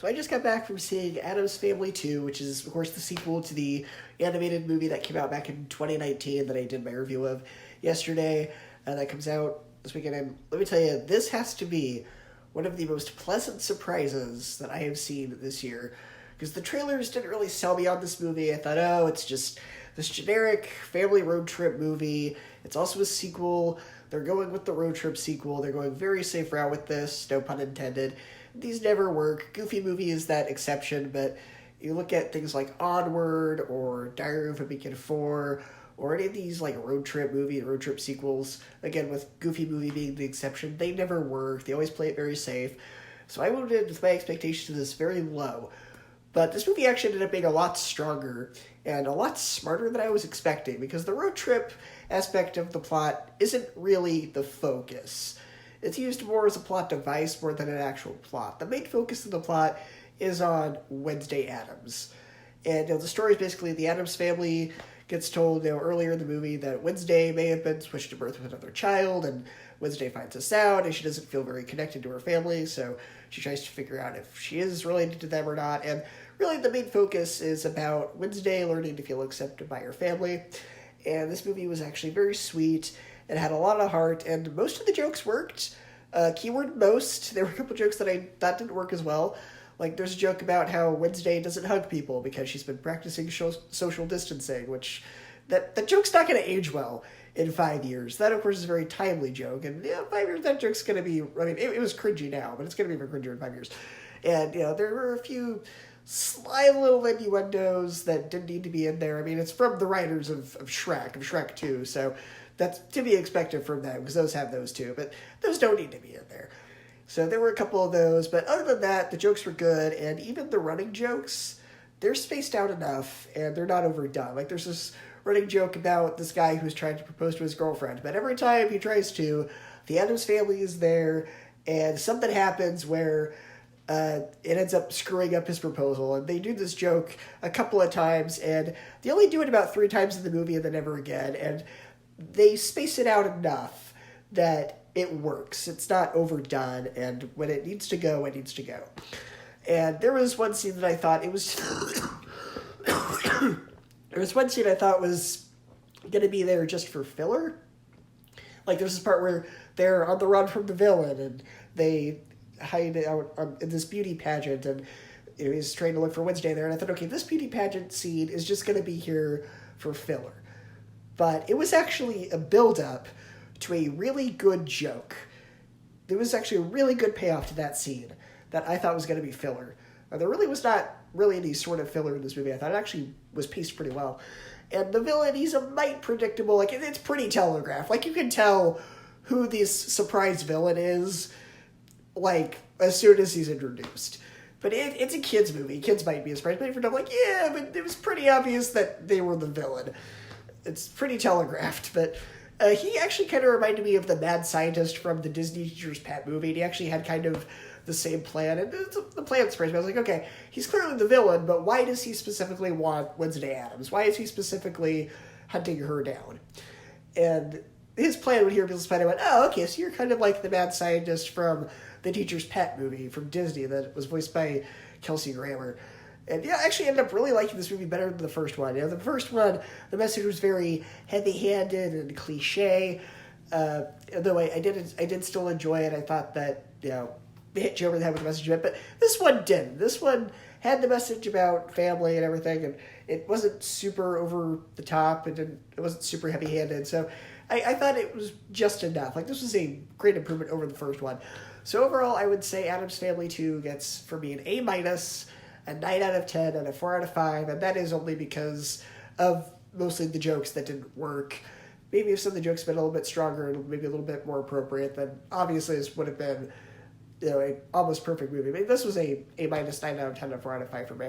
So I just got back from seeing Addams Family 2, which is, of course, the sequel to the animated movie that came out back in 2019 that I did my review of yesterday. That comes out this weekend. And let me tell you, this has to be one of the most pleasant surprises that I have seen this year. Because the trailers didn't really sell me on this movie. I thought, oh, it's just this generic family road trip movie. It's also a sequel. They're going with the road trip sequel. They're going very safe route with this, no pun intended. These never work. Goofy Movie is that exception, but you look at things like Onward or Diary of a Beacon 4 or any of these like road trip sequels, again with Goofy Movie being the exception, they never work. They always play it very safe. So I went in with my expectations of this very low. But this movie actually ended up being a lot stronger and a lot smarter than I was expecting, because the road trip aspect of the plot isn't really the focus. It's used more as a plot device more than an actual plot. The main focus of the plot is on Wednesday Addams. And the story is basically the Addams family gets told earlier in the movie that Wednesday may have been switched to birth with another child, and Wednesday finds this out, and she doesn't feel very connected to her family, so she tries to figure out if she is related to them or not. And really the main focus is about Wednesday learning to feel accepted by her family. And this movie was actually very sweet. It had a lot of heart, and most of the jokes worked. Keyword most. There were a couple jokes that I thought didn't work as well. Like, there's a joke about how Wednesday doesn't hug people because she's been practicing social distancing, which that joke's not going to age well in 5 years. That, of course, is a very timely joke. And, 5 years, that joke's going to be... I mean, it was cringy now, but it's going to be even cringier in 5 years. And, there were a few sly little innuendos that didn't need to be in there. I mean, it's from the writers of Shrek 2, so that's to be expected from them, because those have those too, but those don't need to be in there. So there were a couple of those, but other than that, the jokes were good, and even the running jokes, they're spaced out enough, and they're not overdone. Like, there's this running joke about this guy who's trying to propose to his girlfriend, but every time he tries to, the Addams family is there, and something happens where it ends up screwing up his proposal, and they do this joke a couple of times, and they only do it about 3 times in the movie and then never again, and they space it out enough that it works. It's not overdone, and when it needs to go, it needs to go. And there was one scene that I thought it was... there was one scene I thought was going to be there just for filler. Like, there's this part where they're on the run from the villain, and they hide out in this beauty pageant, and he's trying to look for Wednesday there, and I thought, okay, this beauty pageant scene is just going to be here for filler. But it was actually a build-up to a really good joke. There was actually a really good payoff to that scene that I thought was going to be filler. There really was not really any sort of filler in this movie. I thought it actually was paced pretty well. And the villain, he's a mite predictable. Like, it's pretty telegraphed. Like, you can tell who this surprise villain is, like, as soon as he's introduced. But it's a kid's movie. Kids might be surprised. But I'm like, yeah, but it was pretty obvious that they were the villain. It's pretty telegraphed, but he actually kind of reminded me of the mad scientist from the Disney Teacher's Pet movie, and he actually had kind of the same plan, and the plan surprised me. I was like, okay, he's clearly the villain, but why does he specifically want Wednesday Addams? Why is he specifically hunting her down? And his plan when he revealed his plan, I went, oh, okay, so you're kind of like the mad scientist from the Teacher's Pet movie from Disney that was voiced by Kelsey Grammer. And I actually ended up really liking this movie better than the first one. The first one, the message was very heavy-handed and cliche. Though I did still enjoy it. I thought that, they hit you over the head with the message of it. But this one didn't. This one had the message about family and everything, and it wasn't super over the top. It wasn't super heavy-handed. So I thought it was just enough. Like, this was a great improvement over the first one. So overall, I would say Addams Family 2 gets, for me, an A-, a 9 out of 10, and a 4 out of 5, and that is only because of mostly the jokes that didn't work. Maybe if some of the jokes had been a little bit stronger and maybe a little bit more appropriate, then obviously this would have been, an almost perfect movie. I mean, this was a 9 out of 10, and a 4 out of 5 for me.